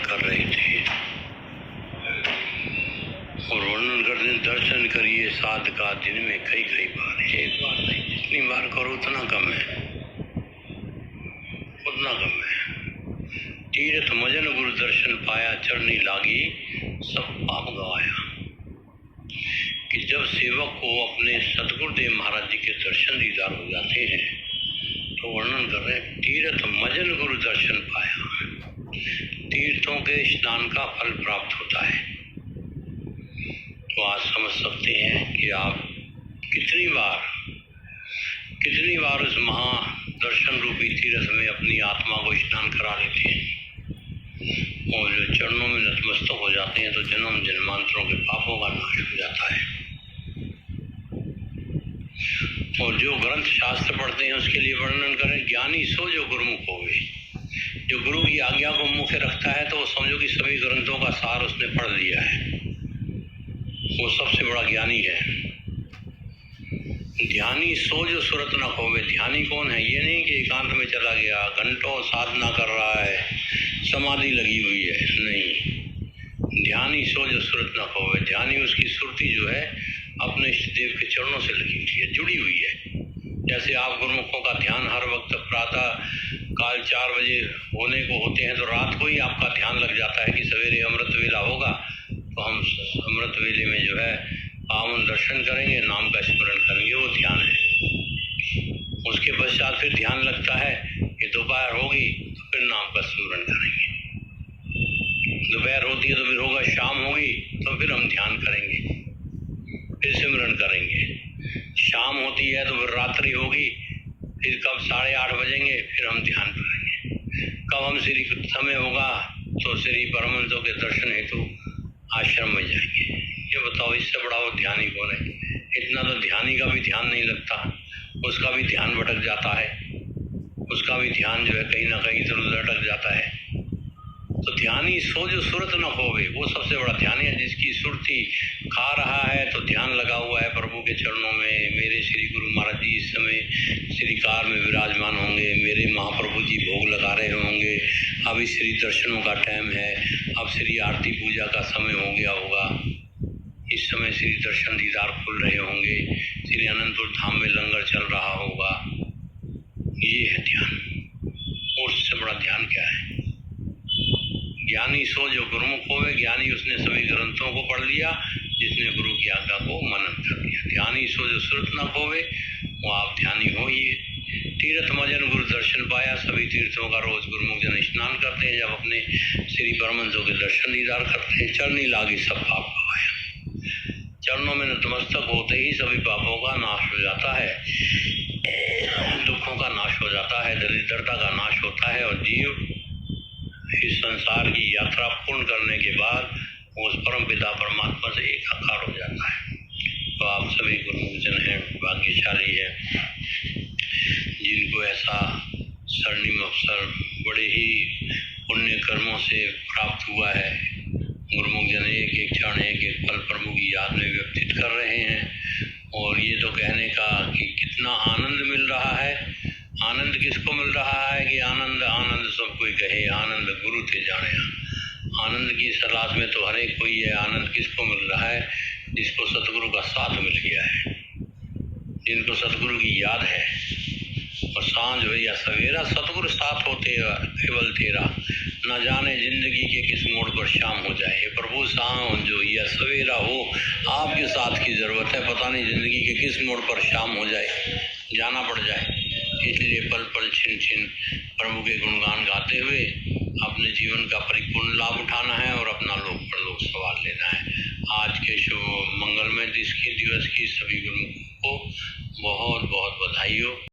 कर रहे थे और वर्णन करते दर्शन करिए साध का दिन में कई कई बार, एक बार नहीं, जितनी बार करो उतना कम है, उतना कम है। तीरथ मजन गुरु दर्शन पाया, चरनी लागी सब पाप गवाया। कि जब सेवक को अपने सतगुरुदेव महाराज जी के दर्शन दीदार हो जाते हैं तो वर्णन कर रहे हैं, तीर्थ मजन गुरु दर्शन पाया, तीर्थों के स्नान का फल प्राप्त होता है। तो आज समझ सकते हैं कि आप कितनी बार उस महादर्शन रूपी तीर्थ में अपनी आत्मा को स्नान करा लेते हैं और जो चरणों में नतमस्तक हो जाते हैं तो जन्म जन्मांतरों के पापों का नाश हो जाता है। और जो ग्रंथ शास्त्र पढ़ते हैं उसके लिए वर्णन करें, ज्ञानी सो जो गुरुमुख होवे। जो गुरु की आज्ञा को मुख्य रखता है तो वो समझो कि सभी ग्रंथों का सार उसने पढ़ लिया है, वो सबसे बड़ा ज्ञानी है। ध्यानी सो जो सुरत न खोवे। ध्यानी कौन है? ये नहीं कि एकांत में चला गया, घंटों साधना कर रहा है, समाधि लगी हुई है, नहीं। ध्यानी सो जो सुरत न खोवे। ध्यानी उसकी सुरती जो है अपने इष्ट देव के चरणों से लगी हुई है, जुड़ी हुई है। जैसे आप गुरुमुखों का ध्यान हर वक्त प्रातः काल 4 बजे होने को होते हैं तो रात को ही आपका ध्यान लग जाता है कि सवेरे अमृत वेला होगा तो हम अमृत वेले में जो है पावन दर्शन करेंगे, नाम का स्मरण करेंगे, वो ध्यान है। उसके पश्चात फिर ध्यान लगता है कि दोपहर होगी तो फिर नाम का स्मरण करेंगे, दोपहर होती है तो फिर होगा, शाम होगी तो फिर हम ध्यान करेंगे, फिर सिमरन करेंगे। शाम होती है तो फिर रात्रि होगी, फिर कब 8:30 बजेंगे फिर हम ध्यान करेंगे। कब हम श्री समय होगा तो श्री परमहंसों के दर्शन हेतु आश्रम में जाएंगे। ये बताओ, इससे बड़ा वो ध्यानी कौन है? इतना तो ध्यानी का भी ध्यान नहीं लगता, उसका भी ध्यान भटक जाता है, उसका भी ध्यान जो है कहीं ना कहीं इधर उधर अटक जाता है। तो ध्यानी सो जो सुरत न खोवे, वो सबसे बड़ा ध्यानी है जिसकी सुरती खा रहा है तो ध्यान लगा हुआ है प्रभु के चरणों में। मेरे श्री गुरु महाराज जी इस समय श्रीकार में विराजमान होंगे, मेरे महाप्रभु जी भोग लगा रहे होंगे, अभी श्री दर्शनों का टाइम है, अब श्री आरती पूजा का समय हो गया होगा, इस समय श्री दर्शन दीदार खुल रहे होंगे, श्री अनंतपुर धाम में लंगर चल रहा होगा। ये है ध्यान। और उससे बड़ा ध्यान क्या है? ज्ञानी सो जो गुरुमुख होवे। ज्ञानी उसने सभी ग्रंथों को पढ़ लिया, जिसने गुरु की आज्ञा को मनन कर लिया। ध्यानी सो जो सुरत न खोवे, वो आप ध्यानी होइए। तीर्थ मजन गुरु दर्शन पाया। सभी तीर्थों का रोज गुरुमुख जन स्नान करते हैं, जब अपने श्री परमहंसों के दर्शन दीदार करते हैं। चरनी लागी सब पाप गवाया। चरणों में नतमस्तक होते ही सभी पापों का नाश हो जाता है, दुखों का नाश हो जाता है, दरिद्रता का नाश होता है और जीव इस संसार की यात्रा पूर्ण करने के बाद उस परम पिता परमात्मा से एकाकार हो जाता है। तो आप सभी गुरुमुख जन हैं, भाग्यशाली है जिनको ऐसा स्वर्णिम अवसर बड़े ही पुण्य कर्मों से प्राप्त हुआ है। गुरुमुख जन एक एक क्षण एक एक पल प्रभु की याद में व्यतीत कर रहे हैं। और ये तो कहने का कि कितना आनंद मिल रहा है। आनंद किसको मिल रहा है कि आनंद आनंद सब कोई कहे, आनंद गुरु थे जाने। आनंद की तलाश में तो हर एक कोई है। आनंद किसको मिल रहा है? जिसको सतगुरु का साथ मिल गया है, जिनको सतगुरु की याद है। और सांझ हो या सवेरा सतगुरु साथ होते केवल तेरा, न जाने जिंदगी के किस मोड़ पर शाम हो जाए। हे प्रभु सांझ जो या सवेरा हो, आपके साथ की जरूरत है। पता नहीं जिंदगी के किस मोड़ पर शाम हो जाए, जाना पड़ जाए। इसलिए पल पल छिन छिन प्रभु के गुणगान गाते हुए अपने जीवन का परिपूर्ण लाभ उठाना है और अपना लोक परलोक सवार लेना है। आज के शुभ मंगलमय दिवस की सभी गुरुमुखों को बहुत बहुत बधाई हो।